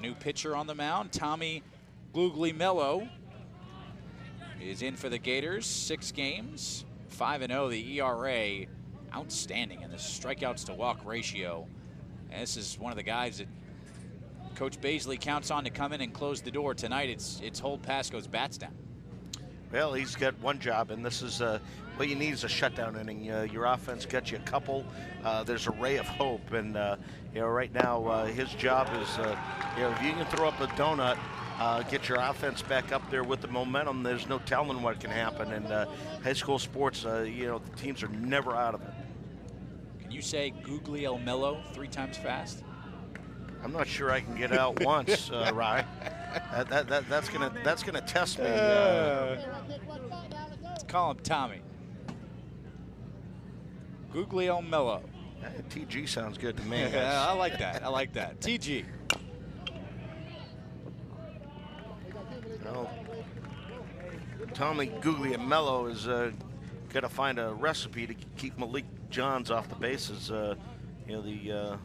new pitcher on the mound, Tommy Guglielmello, is in for the Gators. 6 games, 5-0. The ERA, outstanding, and the strikeouts to walk ratio. And this is one of the guys that Coach Baisley counts on to come in and close the door tonight. It's hold Pasco's bats down. Well, he's got one job, and this is what you need is a shutdown inning. Your offense gets you a couple. There's a ray of hope, and right now his job is, if you can throw up a donut, get your offense back up there with the momentum. There's no telling what can happen. And high school sports, the teams are never out of it. Can you say Guglielmello 3 times fast? I'm not sure I can get out once, Rye. That's gonna test me. Let's call him Tommy. Guglielmello. TG sounds good to me. I like that. I like that. TG. Well, Tommy Guglielmello is got to find a recipe to keep Malik Johns off the bases. The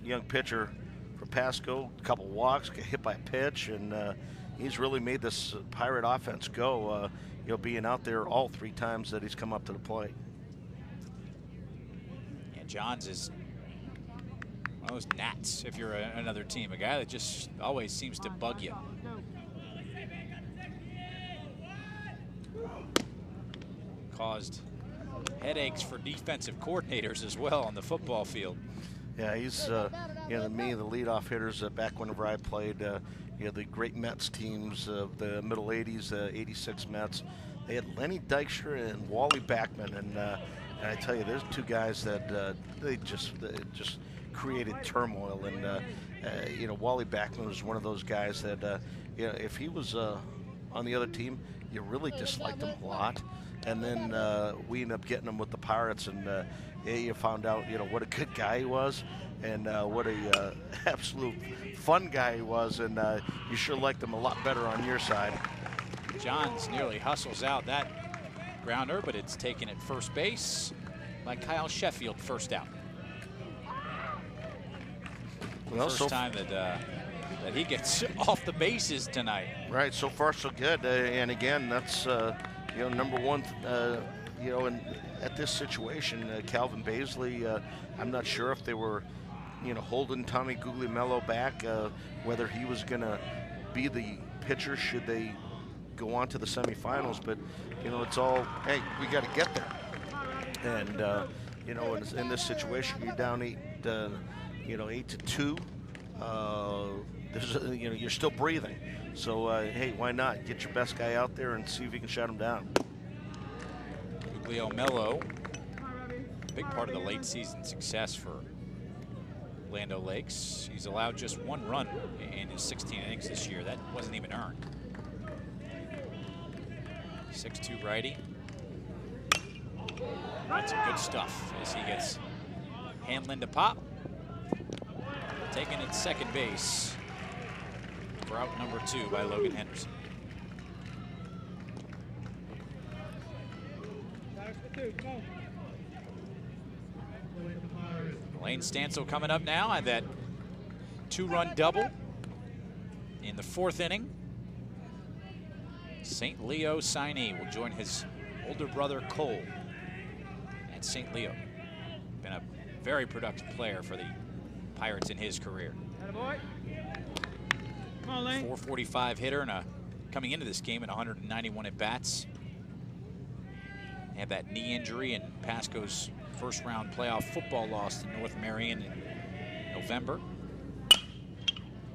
young pitcher for Pasco, a couple walks, got hit by a pitch, and he's really made this Pirate offense go. Being out there all 3 times that he's come up to the plate. Yeah, Johns is one of those gnats if you're another team, a guy that just always seems to bug you. Caused headaches for defensive coordinators as well on the football field. Yeah, he's the leadoff hitters back whenever I played. The great Mets teams of the middle 80s, 86 Mets. They had Lenny Dykstra and Wally Backman, and I tell you, there's 2 guys that they just created turmoil. And Wally Backman was one of those guys that if he was on the other team, you really disliked him a lot. And then we ended up getting him with the Pirates, and you found out what a good guy he was, and what a absolute fun guy he was, and you sure liked him a lot better on your side. Johns nearly hustles out that grounder, but it's taken at first base by Kyle Sheffield, first out. Well, first time that he gets off the bases tonight. Right, so far so good, and again, that's number one, at this situation, Calvin Baisley, I'm not sure if they were, holding Tommy Guglielmello back, whether he was going to be the pitcher should they go on to the semifinals. But, it's all, hey, we got to get there. And, in this situation, you're down 8-2. You're still breathing. So, hey, why not? Get your best guy out there and see if you can shut him down. Guglielmello, big part of the late season success for Land O'Lakes. He's allowed just 1 run in his 16 innings this year. That wasn't even earned. 6'2" righty. That's some good stuff as he gets Hanlon to pop. Taken at second base. Route number 2 by Logan Henderson. Lane Stansel coming up now on that 2-run double in the 4th inning. St. Leo signee will join his older brother Cole at St. Leo. Been a very productive player for the Pirates in his career. 445 hitter and coming into this game at 191 at bats. Had that knee injury in Pasco's first-round playoff football loss to North Marion in November.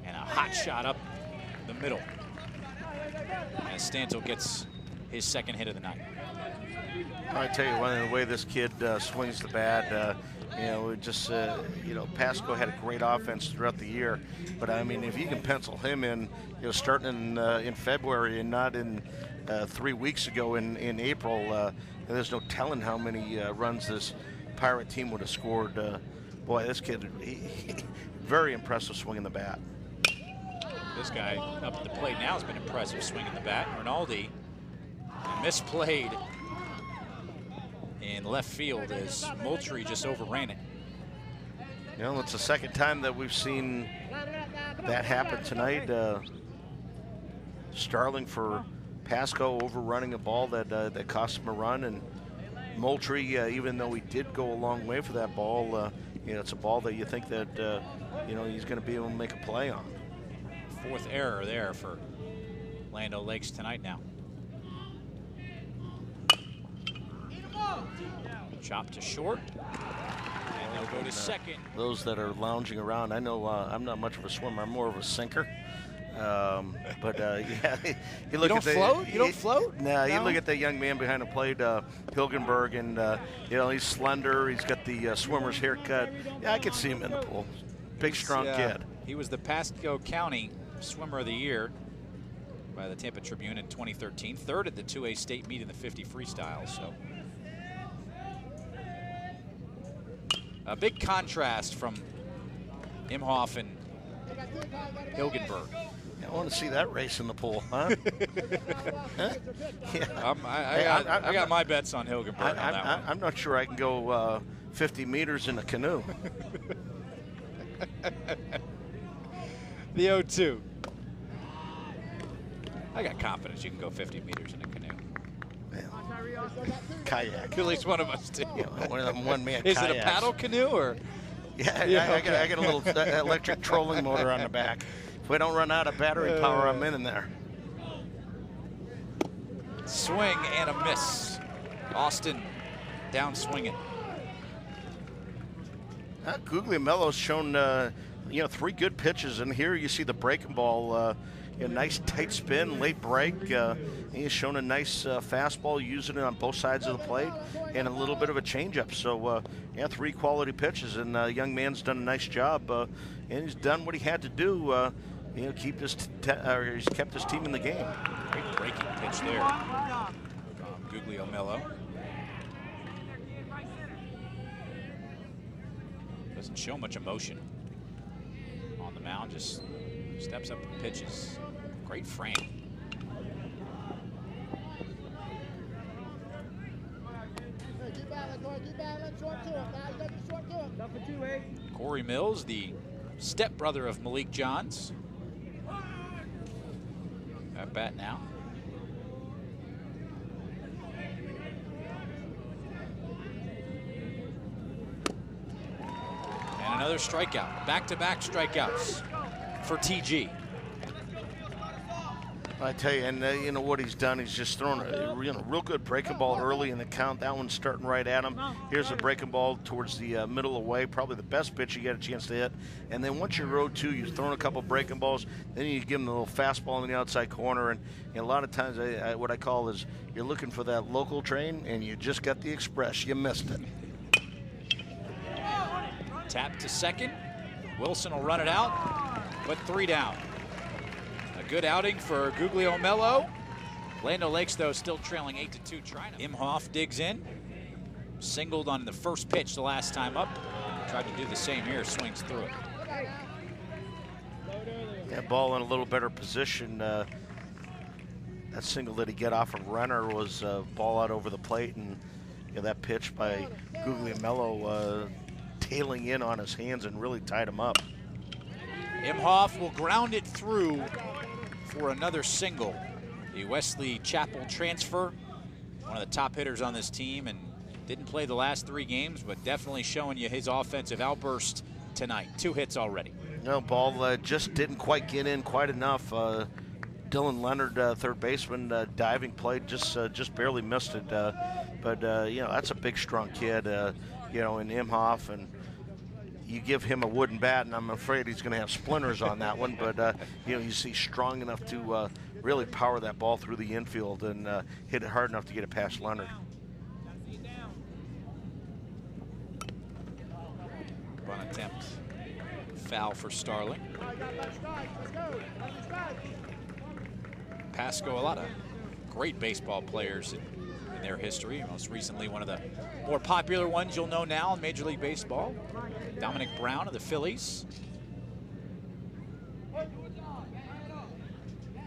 And a hot shot up the middle as Stansel gets his 2nd hit of the night. I tell you, the way this kid swings the bat, Pasco had a great offense throughout the year, but I mean, if you can pencil him in, starting in February and not in 3 weeks ago in April, there's no telling how many runs this Pirate team would have scored. Boy, this kid, very impressive swinging the bat. This guy up at the plate now has been impressive swinging the bat. Rinaldi misplayed in left field as Moultrie just overran it. It's the 2nd time that we've seen that happened tonight. Starling for Pasco overrunning a ball that cost him a run, and Moultrie, even though he did go a long way for that ball, it's a ball that you think that he's going to be able to make a play on. Fourth error there for Land O'Lakes tonight now. Chop to short, and they'll go to second. Those that are lounging around, I know I'm not much of a swimmer. I'm more of a sinker. Yeah, you look don't at the, float? You don't float? Nah, you look at that young man behind the plate, Hilgenberg, and he's slender. He's got the swimmer's haircut. Yeah, I could see him in the pool. Big, strong kid. He was the Pasco County Swimmer of the Year by the Tampa Tribune in 2013. Third at the 2A state meet in the 50 freestyle. So a big contrast from Imhoff and Hilgenberg. I want to see that race in the pool, huh? Huh? Yeah. I got my bets on Hilgenberg on that one. I'm not sure I can go 50 meters in a canoe. The 0-2. I got confidence you can go 50 meters in a canoe. Yeah. Kayak. At least one of us do. Yeah, one of them one-man Is kayaks. it a paddle canoe or? Yeah, Okay. I got a little electric trolling motor on the back. If we don't run out of battery power, I'm in there. Swing and a miss. Austin down swinging. Guglielmello's shown, 3 good pitches, and here you see the breaking ball. Nice tight spin, late break. He's shown a nice fastball, using it on both sides of the plate, and a little bit of a changeup. So, 3 quality pitches, and the young man's done a nice job, and he's done what he had to do. He's kept his team in the game. Great breaking pitch there from Guglielmello. Doesn't show much emotion on the mound, just steps up and pitches. Great frame. Corey Mills, the stepbrother of Malik Johns. At bat now. And another strikeout. Back-to-back strikeouts for TG. I tell you, and what he's done, he's just thrown a real good breaking ball early in the count. That one's starting right at him. Here's a breaking ball towards the middle away, probably the best pitch you get a chance to hit. And then once you're 0-2, you've thrown a couple breaking balls, then you give him a little fastball in the outside corner. And a lot of times, what I call is you're looking for that local train, and you just got the express. You missed it. Tap to second. Wilson will run it out, but 3 down. A good outing for Guglielmello. Land O'Lakes, though, still trailing 8-2. Imhoff digs in. Singled on the first pitch the last time up. Tried to do the same here, swings through it. That ball in a little better position. That single that he get off of Renner was ball out over the plate, and that pitch by Guglielmello tailing in on his hands and really tied him up. Imhoff will ground it through for another single. The Wesley Chapel transfer, one of the top hitters on this team, and didn't play the last 3 games, but definitely showing you his offensive outburst tonight. 2 hits already. No, ball just didn't quite get in quite enough. Dylan Leonard, third baseman, diving play, just barely missed it. But that's a big, strong kid, in Imhoff, and you give him a wooden bat, and I'm afraid he's going to have splinters on that one. But he's strong enough to really power that ball through the infield and hit it hard enough to get it past Leonard. Run attempt, foul for Starling. Pasco, a lot of great baseball players in their history. Most recently, one of the more popular ones you'll know now in Major League Baseball, Dominic Brown of the Phillies.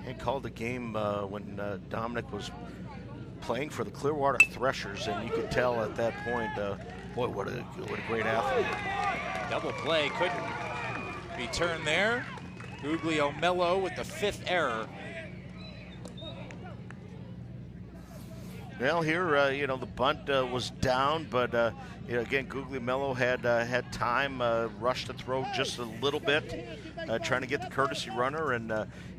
He called the game when Dominic was playing for the Clearwater Threshers, and you could tell at that point, boy, what a great athlete. Double play couldn't be turned there. Guglielmello with the 5th error. Well, here, you know, the bunt was down, but you know, again, Guglielmello had time, rushed the throw just a little bit, trying to get the courtesy runner, and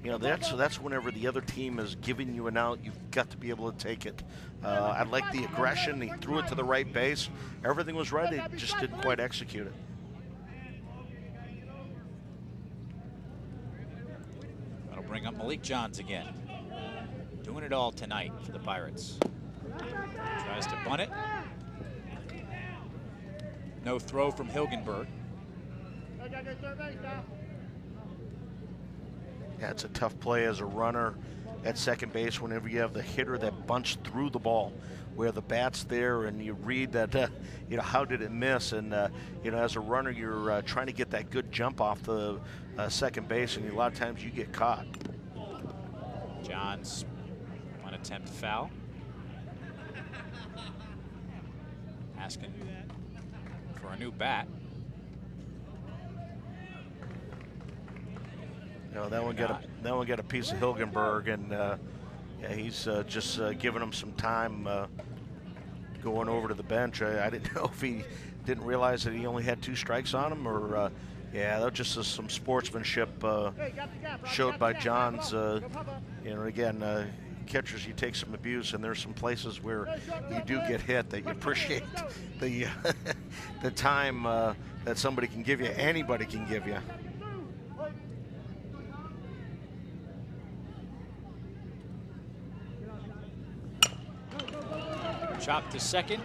you know, that's whenever the other team is giving you an out, you've got to be able to take it. I like the aggression. He threw it to the right base. Everything was right. He just didn't quite execute it. That'll bring up Malik Johns again. Doing it all tonight for the Pirates. Tries to bunt it. No throw from Hilgenberg. Yeah, it's a tough play as a runner at second base whenever you have the hitter that bunts through the ball, where the bat's there and you read that, you know, how did it miss? And, you know, as a runner, you're trying to get that good jump off the second base, and a lot of times you get caught. Johns, one attempt foul. Asking for a new bat. You know, that one got a piece of Hilgenberg, and yeah, he's just giving him some time going over to the bench. I didn't know if he didn't realize that he only had 2 strikes on him, or yeah, that was just some sportsmanship showed by Johns. You know, again, catchers, you take some abuse, and there's some places where you do get hit that you appreciate the the time that somebody can give you, anybody can give you. Chop to second.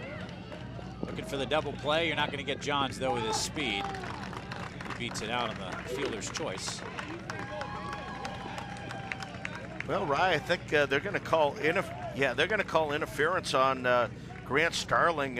Looking for the double play. You're not going to get Johns, though, with his speed. He beats it out on the fielder's choice. Well, Rye, I think they're going to call interference on Grant Starling.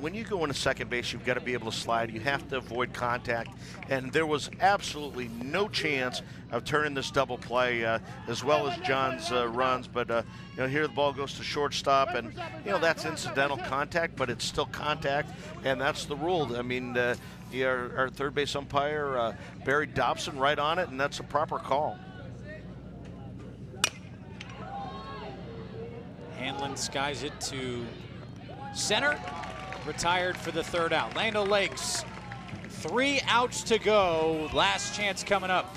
When you go into second base, you've got to be able to slide. You have to avoid contact, and there was absolutely no chance of turning this double play as well as John's runs. But you know, here the ball goes to shortstop, and you know, that's incidental contact, but it's still contact, and that's the rule. I mean, our third base umpire Barry Dobson right on it, and that's a proper call. Hanlon skies it to center. Retired for the 3rd out. Land O'Lakes, 3 outs to go. Last chance coming up.